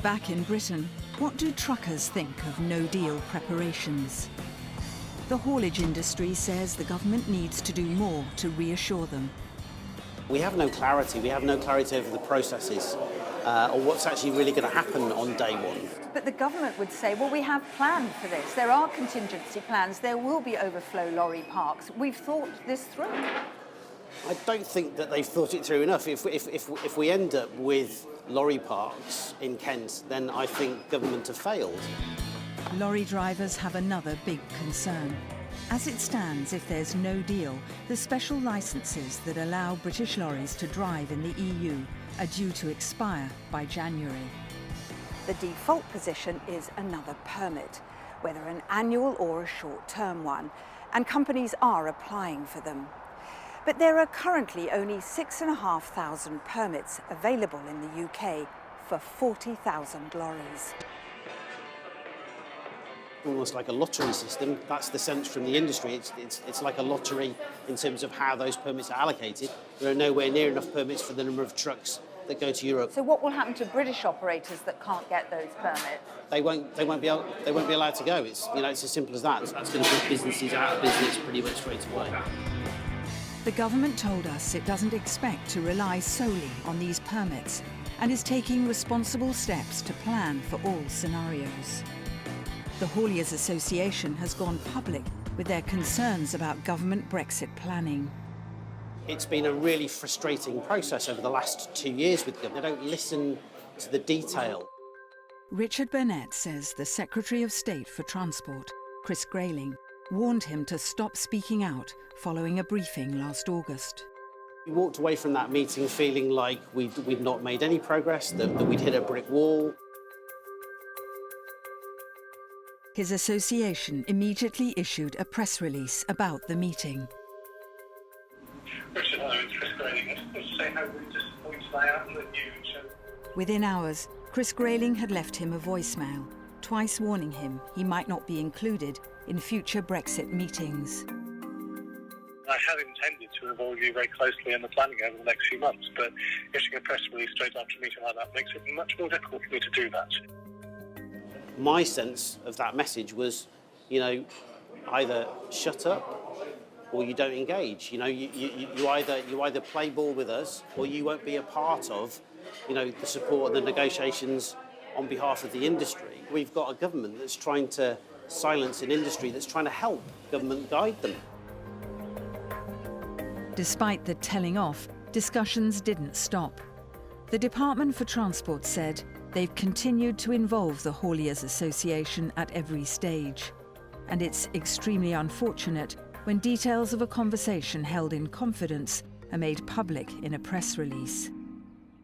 Back in Britain, what do truckers think of no-deal preparations? The haulage industry says the government needs to do more to reassure them. We have no clarity. We have no clarity over the processes or what's actually really going to happen on day one. But the government would say, well, we have planned for this. There are contingency plans. There will be overflow lorry parks. We've thought this through. I don't think that they've thought it through enough. If we end up with lorry parks in Kent, then I think government have failed. Lorry drivers have another big concern. As it stands, if there's no deal, the special licences that allow British lorries to drive in the EU are due to expire by January. The default position is another permit, whether an annual or a short-term one, and companies are applying for them. But there are currently only 6,500 permits available in the UK for 40,000 lorries. Almost like a lottery system. That's the sense from the industry. It's like a lottery in terms of how those permits are allocated. There are nowhere near enough permits for the number of trucks that go to Europe. So what will happen to British operators that can't get those permits? They won't be allowed to go. It's as simple as that. That's going to put businesses out of business pretty much straight away. The government told us it doesn't expect to rely solely on these permits and is taking responsible steps to plan for all scenarios. The Haulage Association has gone public with their concerns about government Brexit planning. It's been a really frustrating process over the last 2 years with government. They don't listen to the detail. Richard Burnett says the Secretary of State for Transport, Chris Grayling, warned him to stop speaking out following a briefing last August. We walked away from that meeting feeling like we'd not made any progress, that we'd hit a brick wall. His association immediately issued a press release about the meeting. Richard, hello, it's Chris Grayling. I just want to say how really disappointed I am that you... Within hours, Chris Grayling had left him a voicemail, twice warning him he might not be included in future Brexit meetings. I had intended to involve you very closely in the planning over the next few months, but issuing a press release straight after a meeting like that makes it much more difficult for me to do that. My sense of that message was, either shut up or you don't engage. You either play ball with us or you won't be a part of, the support and the negotiations on behalf of the industry. We've got a government that's trying to silence an industry that's trying to help government guide them. Despite the telling off, discussions didn't stop. The Department for Transport said they've continued to involve the Haulage Association at every stage. And it's extremely unfortunate when details of a conversation held in confidence are made public in a press release.